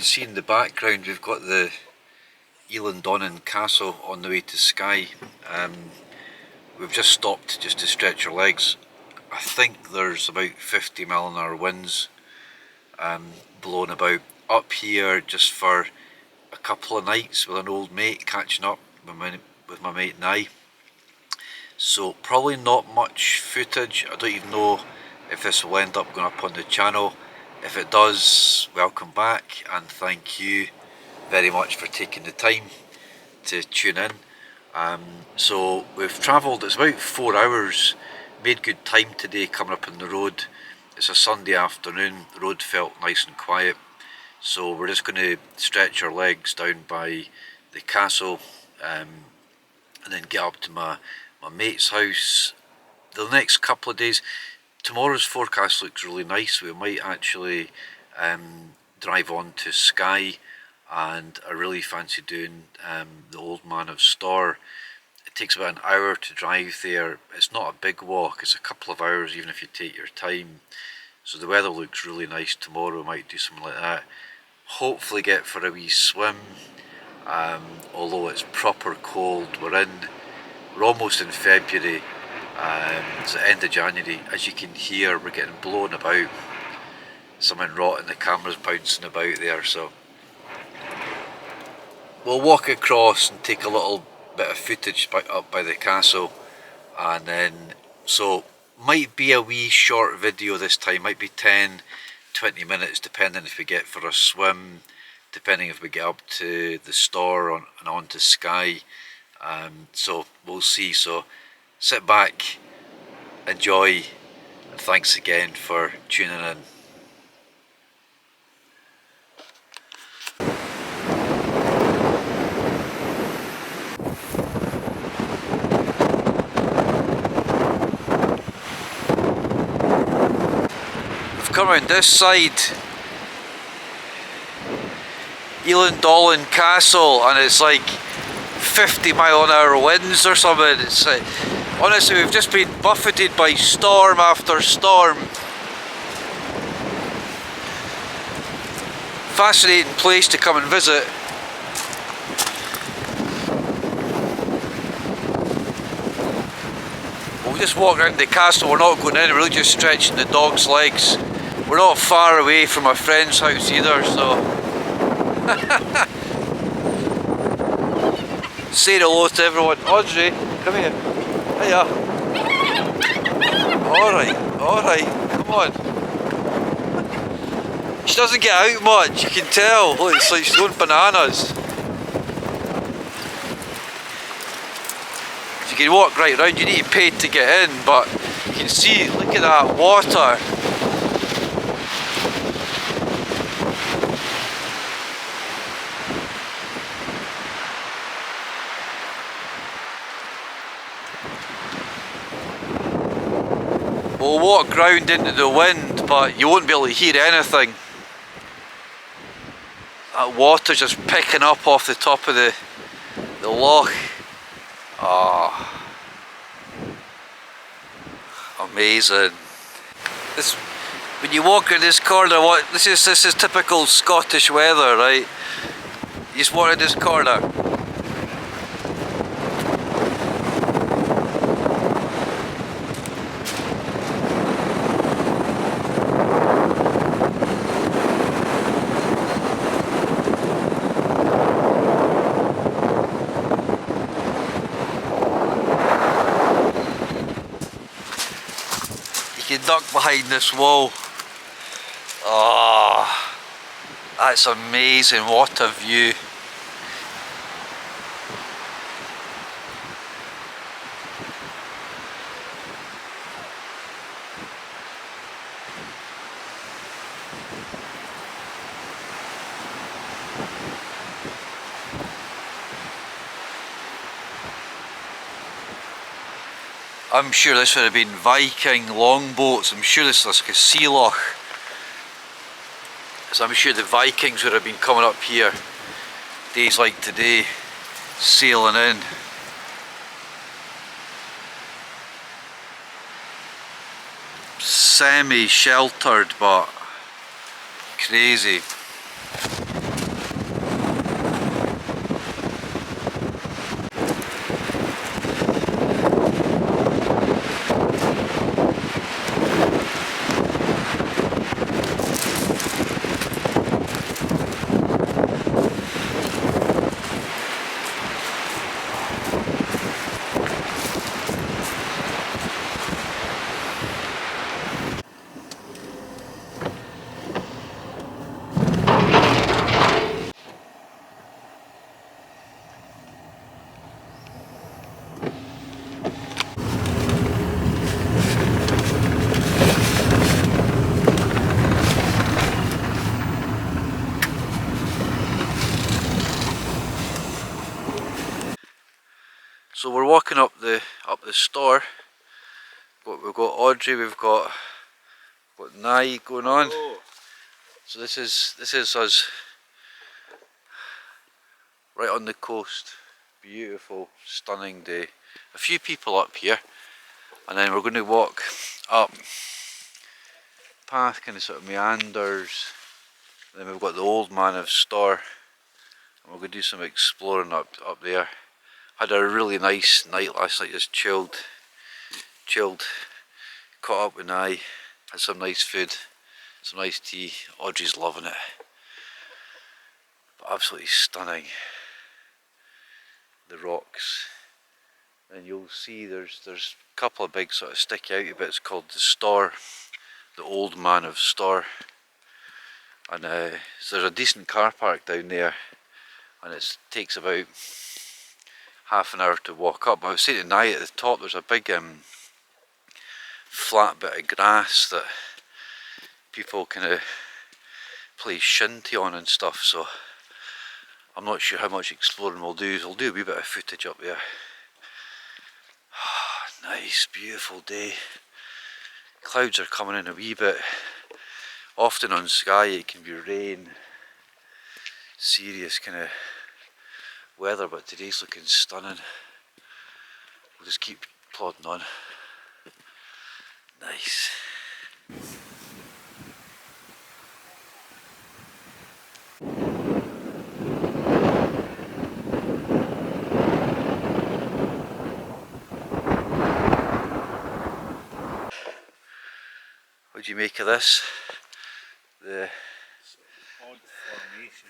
see in the background we've got the Eilean Donan Castle on the way to Skye. We've just stopped just to stretch our legs. I think there's about 50 mph winds blowing about up here just for a couple of nights with an old mate, catching up with my mate and I. So probably not much footage. I don't even know if this will end up going up on the channel. If it does, welcome back, and thank you very much for taking the time to tune in. So we've travelled, it's about 4 hours, made good time today coming up on the road. It's a Sunday afternoon, the road felt nice and quiet, so we're just going to stretch our legs down by the castle and then get up to my mate's house. The next couple of days, tomorrow's forecast looks really nice. We might actually drive on to Skye, and I really fancy doing the old Man of Storr. It takes about an hour to drive there. It's not a big walk, it's a couple of hours even if you take your time. So the weather looks really nice tomorrow. We might do something like that. Hopefully get for a wee swim, although it's proper cold. We're almost in February. It's the end of January. As you can hear, we're getting blown about. Something rotten, the camera's bouncing about there, so we'll walk across and take a little bit of footage up by the castle, and then, so might be a wee short video this time, might be 10-20 minutes depending if we get for a swim, depending if we get up to the store and on to Skye. So we'll see. So sit back, enjoy, and thanks again for tuning in. We've come around this side, Eilean Donan Castle, and it's like 50 mph winds or something. It's honestly, we've just been buffeted by storm after storm. Fascinating place to come and visit. We'll just walk around the castle. We're not going in, we're really just stretching the dog's legs. We're not far away from a friend's house either, so say hello to everyone. Audrey, come here. Hiya. Alright, come on. She doesn't get out much, you can tell. Look, it's like she's going bananas. You can walk right round, you need to pay to get in, but you can see, look at that water. We'll walk round into the wind, but you won't be able to hear anything. That water's just picking up off the top of the loch. Ah, amazing. This, when you walk in this corner, this is typical Scottish weather, right? You just walk in this corner. You can duck behind this wall. Oh, that's amazing, what a view. I'm sure this would have been Viking longboats. I'm sure this is like a sea loch. So I'm sure the Vikings would have been coming up here days like today, sailing in. Semi-sheltered, but crazy. So we're walking up the store. We've got Audrey, we've got Nye going on. So this is us right on the coast. Beautiful, stunning day. A few people up here, and then we're going to walk up path, kind of sort of meanders. And then we've got the old Man of Storr, and we're going to do some exploring up there. Had a really nice night last night, just chilled, caught up with Nye, had some nice food, some nice tea. Audrey's loving it. But absolutely stunning. The rocks. And you'll see there's a couple of big sort of sticky out bits called the Storr, the old Man of Storr. And so there's a decent car park down there, and it takes about half an hour to walk up. I was saying tonight at the top there's a big flat bit of grass that people kind of play shinty on and stuff, so I'm not sure how much exploring we'll do. We'll do a wee bit of footage up there. Nice, beautiful day. Clouds are coming in a wee bit. Often on Skye it can be rain, serious kind of weather, but today's looking stunning. We'll just keep plodding on. Nice. What do you make of this? The odd formation.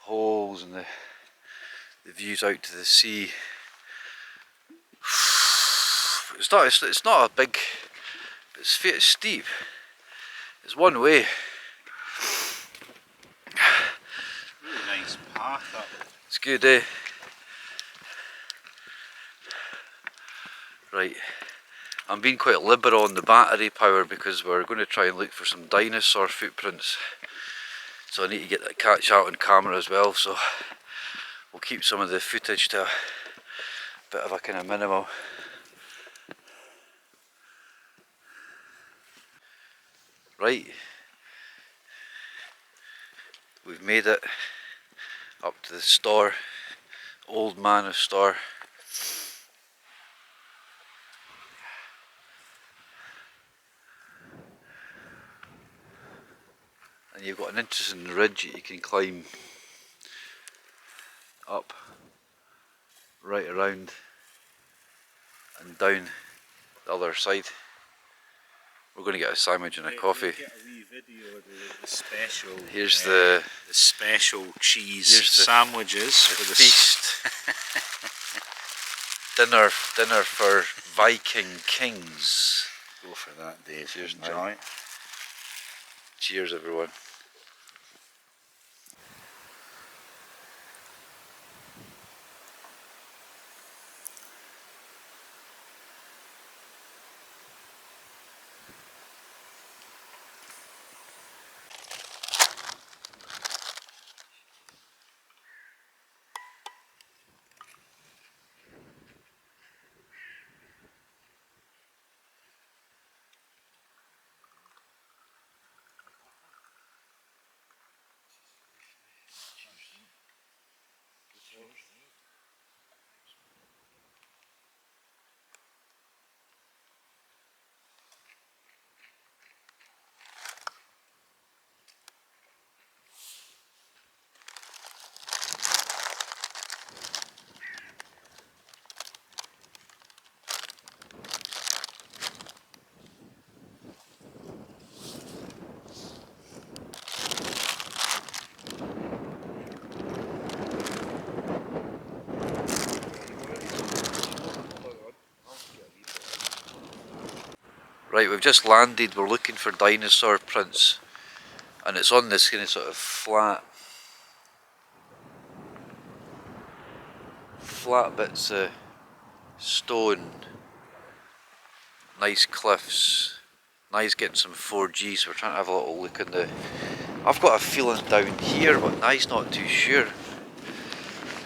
Holes and the views out to the sea. It's not a big, it's steep. It's one way. Really nice path up. It's good, eh? Right. I'm being quite liberal on the battery power because we're going to try and look for some dinosaur footprints. So I need to catch out on camera as well, so we'll keep some of the footage to a bit of a kind of minimal. Right, we've made it up to the Storr, old Man of Storr. And you've got an interesting ridge that you can climb up, right around and down the other side. We're going to get a sandwich and a coffee. Get a wee video of the special. Here's the special cheese sandwiches for the feast. dinner for Viking kings. Go for that, Dave. Cheers, enjoy. mate. Cheers, everyone. Right, we've just landed, we're looking for dinosaur prints, and it's on this kind of sort of flat bits of stone, nice cliffs. Nice getting some 4G, so we're trying to have a little look in the... I've got a feeling down here, but Nye's not too sure.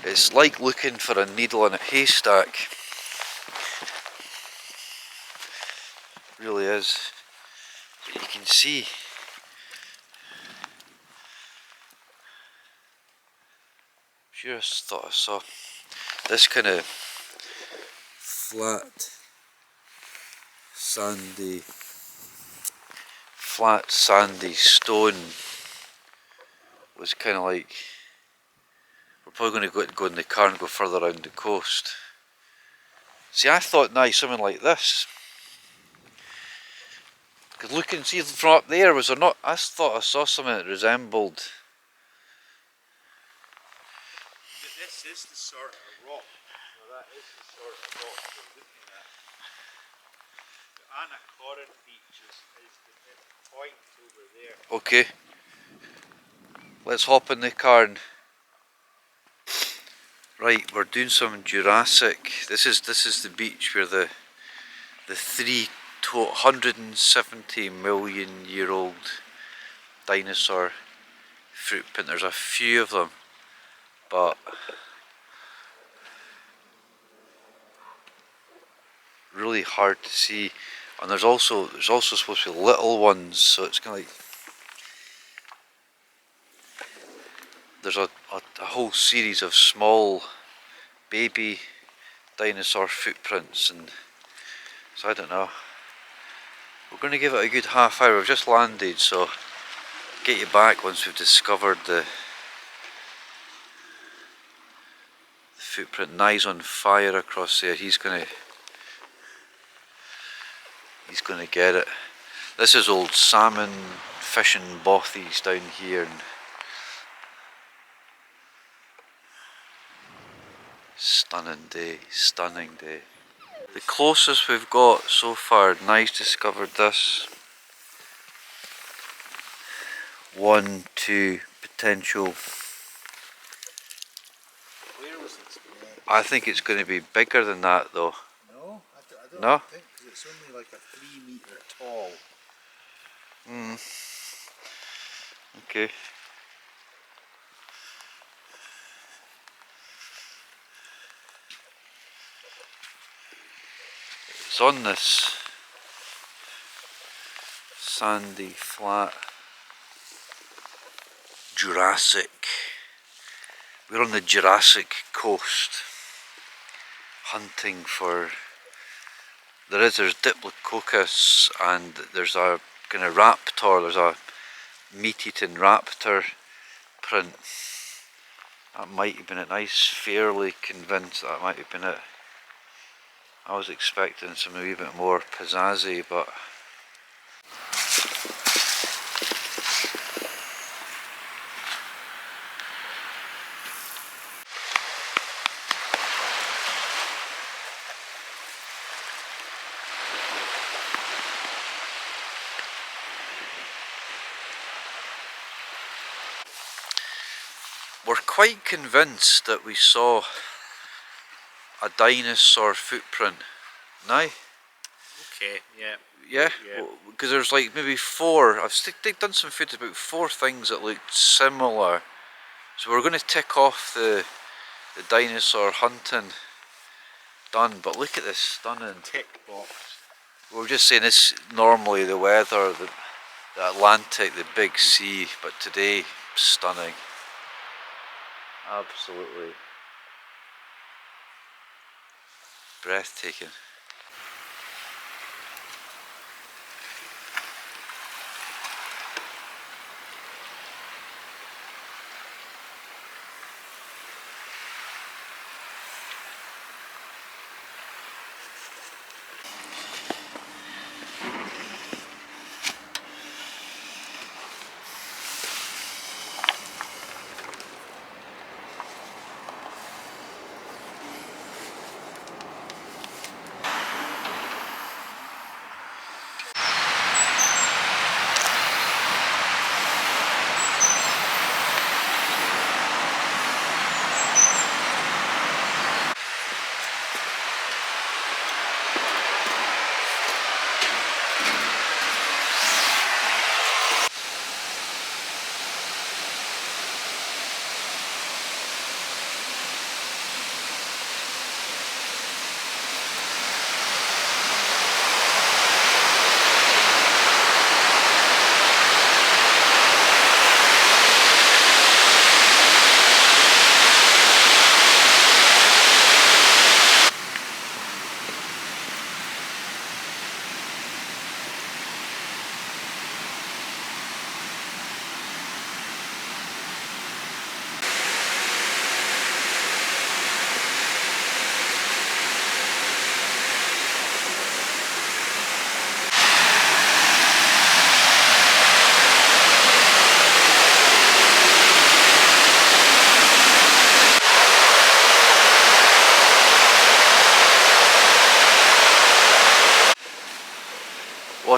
It's like looking for a needle in a haystack. It really is. But you can see just thought I saw this kind of flat sandy stone was kind of like, we're probably going to go in the car and go further around the coast. See, I thought something like this, because looking, see from up there, was there not, I thought I saw something that resembled. But this is the sort of rock, so that is the sort of rock we're looking at. The Anacorin beach is the point over there. Okay, let's hop in the car and right, we're doing some Jurassic. This is the beach where the 170 million year old dinosaur footprint. There's a few of them, but really hard to see. And there's also supposed to be little ones, so it's kind of like there's a whole series of small baby dinosaur footprints, and so I don't know. We're going to give it a good half hour. We've just landed, so get you back once we've discovered the footprint. Nye's on fire across there. He's gonna get it. This is old salmon fishing bothies down here, and stunning day. The closest we've got so far, Nye's discovered this. 1, 2 potential. Where was it? I think it's going to be bigger than that though. No, I don't No? think, because it's only like a 3 metre tall. Okay. It's on this sandy, flat Jurassic. We're on the Jurassic coast, hunting for. There's Diplodocus, and there's a kind of raptor. There's a meat-eating raptor print. That might have been it. Nice, fairly convinced that might have been it. I was expecting something a wee bit more pizzazzy, but we're quite convinced that we saw a dinosaur footprint. Now, Okay, yeah. yeah, because there's like maybe 4. They've done some footage about 4 things that looked similar. So we're going to tick off the dinosaur hunting done. But look at this stunning Tick box. We were just saying this. Normally the weather, the Atlantic, the big sea, but today stunning. Absolutely breathtaking.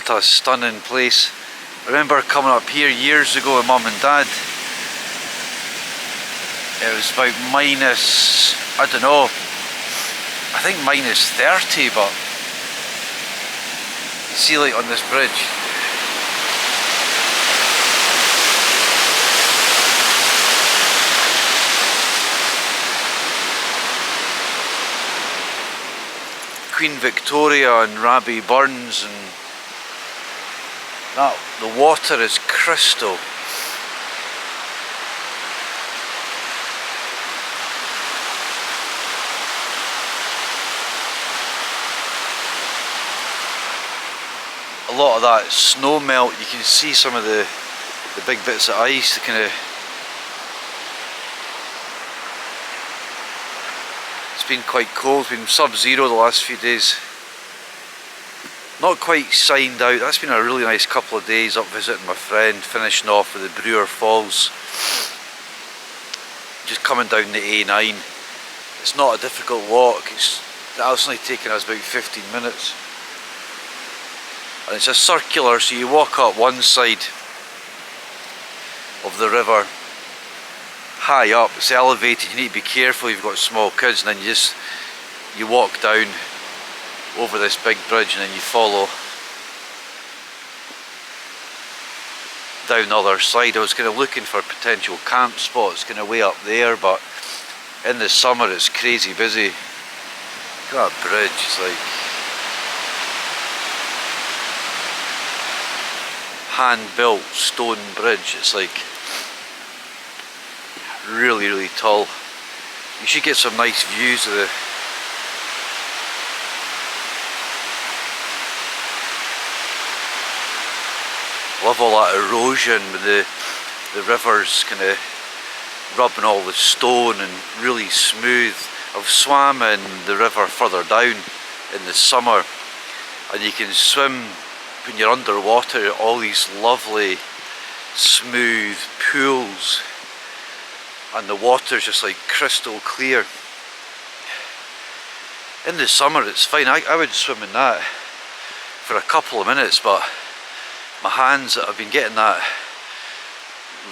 What a stunning place. I remember coming up here years ago with Mum and Dad. It was about minus, I don't know, I think minus 30, but you see, like on this bridge, Queen Victoria and Rabbie Burns, and that, the water is crystal. A lot of that snow melt, you can see some of the big bits of ice, the kind of, it's been quite cold, it's been sub-zero the last few days. Not quite signed out. That's been a really nice couple of days up visiting my friend, finishing off with the Brewer Falls. Just coming down the A9. It's not a difficult walk, it's only taken us about 15 minutes. And it's a circular, so you walk up one side of the river, high up, it's elevated, you need to be careful, you've got small kids, and then you walk down over this big bridge, and then you follow down the other side. I was kind of looking for potential camp spots kind of way up there, but in the summer it's crazy busy. Look at that bridge, it's like hand-built stone bridge. It's like really, really tall. You should get some nice views of the love all that erosion with the rivers kind of rubbing all the stone and really smooth. I've swam in the river further down in the summer, and you can swim when you're underwater, all these lovely smooth pools, and the water's just like crystal clear. In the summer it's fine, I would swim in that for a couple of minutes, but my hands, I've been getting that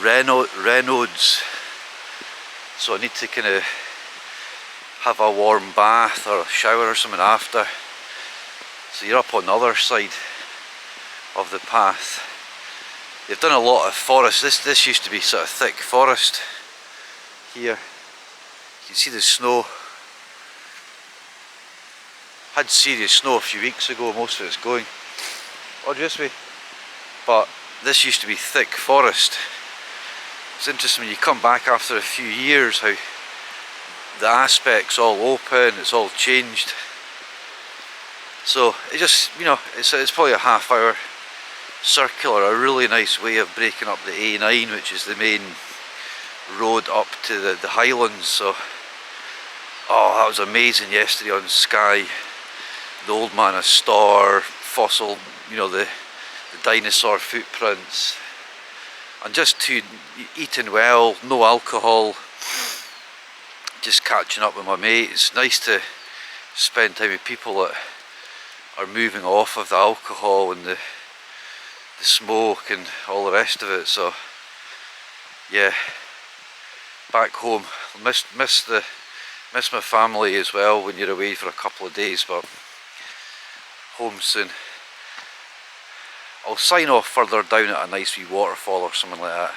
Raynaud's, so I need to kind of have a warm bath or a shower or something after. So you're up on the other side of the path. They've done a lot of forest. This used to be sort of thick forest here. You can see the snow. Had serious snow a few weeks ago, most of it's going. Audrey, this way. But this used to be thick forest. It's interesting when you come back after a few years how the aspect's all open, it's all changed. So it just, you know, it's probably a half-hour circular, a really nice way of breaking up the A9, which is the main road up to the Highlands. So, oh, that was amazing yesterday on Skye. The old Man of Storr, fossil, you know, the dinosaur footprints, and just eating well, no alcohol, just catching up with my mate. It's nice to spend time with people that are moving off of the alcohol and the smoke and all the rest of it. So yeah, back home. Miss my family as well when you're away for a couple of days, but home soon. I'll sign off further down at a nice wee waterfall or something like that.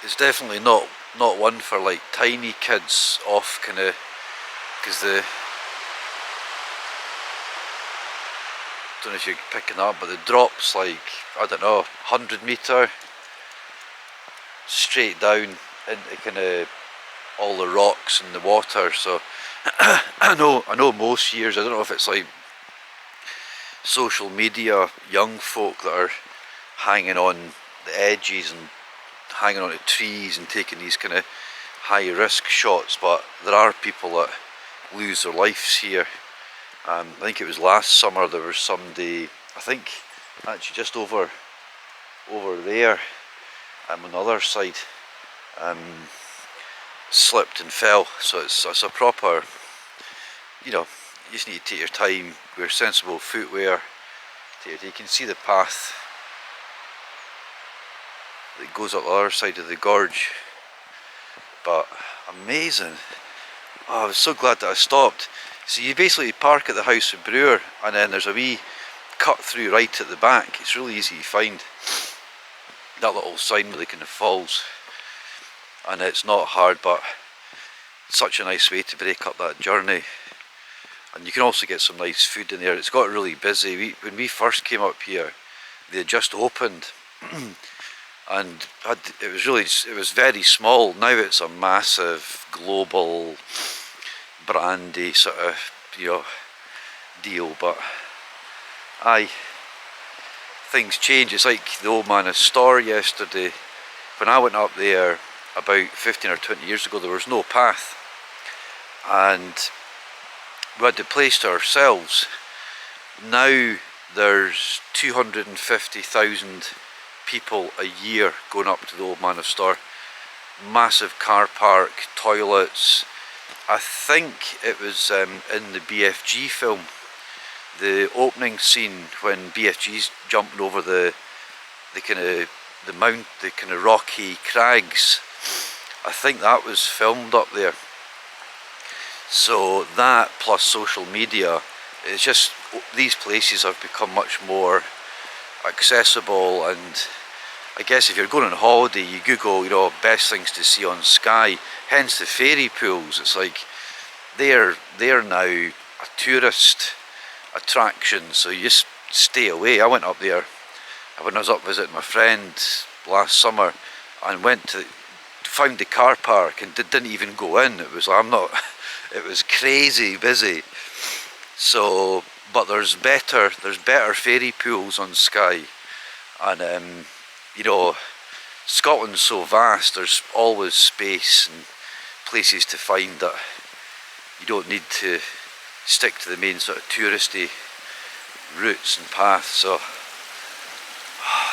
It's definitely not one for like tiny kids off kind of, because don't know if you're picking up, but the drop's like, I don't know, 100 metre straight down into kind of all the rocks and the water. So I know most years, I don't know if it's like social media young folk that are hanging on the edges and hanging onto trees and taking these kind of high risk shots, but there are people that lose their lives here. I think it was last summer there was somebody, I think actually just over there on the other side, slipped and fell. So it's a proper, you know, you just need to take your time, wear sensible footwear. You can see the path that goes up the other side of the gorge, but amazing. Oh, I was so glad that I stopped. So you basically park at the House of Brewer, and then there's a wee cut through right at the back. It's really easy to find that little sign with the kind of falls, and it's not hard, but such a nice way to break up that journey. And you can also get some nice food in there. It's got really busy. When we first came up here, they had just opened and it was very small. Now it's a massive global brandy sort of, you know, deal. But aye, things change. It's like the old Man of Storr yesterday. When I went up there about 15 or 20 years ago, there was no path, and we had the place to ourselves. Now there's 250,000 people a year going up to the old Man of Storr. Massive car park, toilets. I think it was in the BFG film, the opening scene when BFG's jumping over the kind of rocky crags. I think that was filmed up there. So that plus social media, it's just, these places have become much more accessible. And I guess if you're going on holiday, you Google, you know, best things to see on Skye, hence the fairy pools. It's like they're now a tourist attraction, so you just stay away. I went up there when I was up visiting my friend last summer, and found the car park and didn't even go in. It was it was crazy busy. So, but there's better fairy pools on Skye, and you know, Scotland's so vast. There's always space and places to find that you don't need to stick to the main sort of touristy routes and paths. So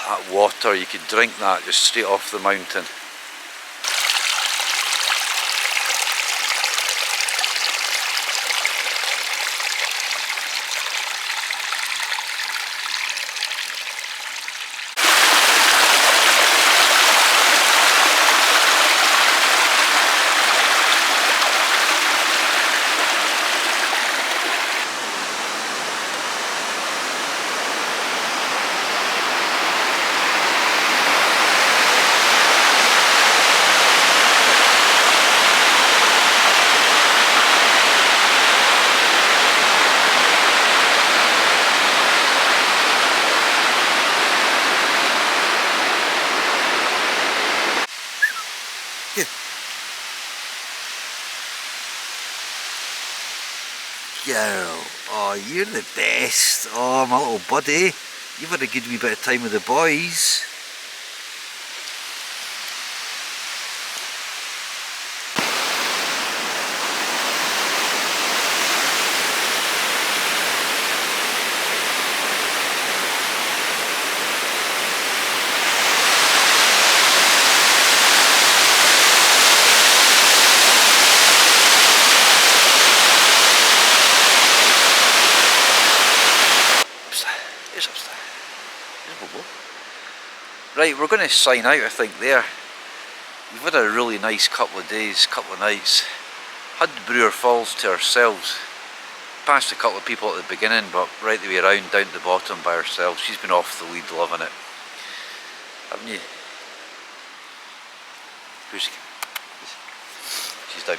that water, you can drink that just straight off the mountain. Girl, oh, you're the best. Oh, my little buddy. You've had a good wee bit of time with the boys. Right, we're going to sign out, I think, there. We've had a really nice couple of days, couple of nights. Had Brewer Falls to ourselves. Passed a couple of people at the beginning, but right the way around, down to the bottom by ourselves. She's been off the lead, loving it. Haven't you? She's down.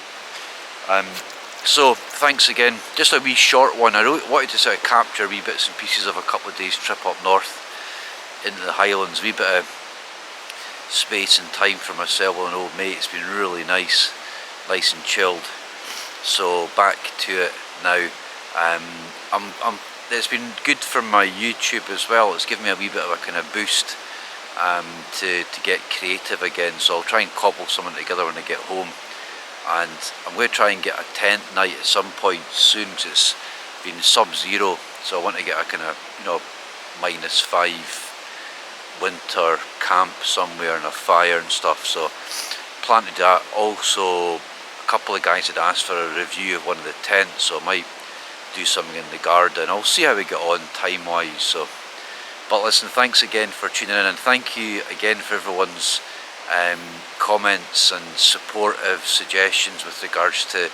So, thanks again. Just a wee short one. I really wanted to sort of capture wee bits and pieces of a couple of days trip up north into the Highlands, a wee bit of space and time for myself and an old mate. It's been really nice and chilled. So back to it now. It's been good for my YouTube as well. It's given me a wee bit of a kind of boost to get creative again. So I'll try and cobble something together when I get home. and I'm going to try and get a tent night at some point soon, because it's been sub-zero, so I want to get a kind of, you know, -5 winter camp somewhere and a fire and stuff. So plan to do that. Also, a couple of guys had asked for a review of one of the tents, so I might do something in the garden. I'll see how we get on time wise. So, but listen, thanks again for tuning in, and thank you again for everyone's comments and supportive suggestions with regards to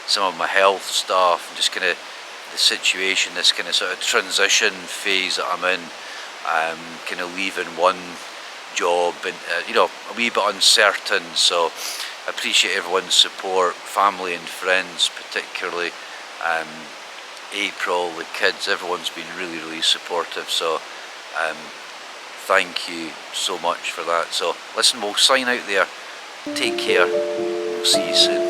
some of my health stuff and just kind of the situation, this kind of sort of transition phase that I'm in, kind of leaving one job and you know, a wee bit uncertain. So I appreciate everyone's support, family and friends particularly, April, the kids, everyone's been really supportive. So thank you so much for that. So listen, we'll sign out there. Take care. We'll see you soon.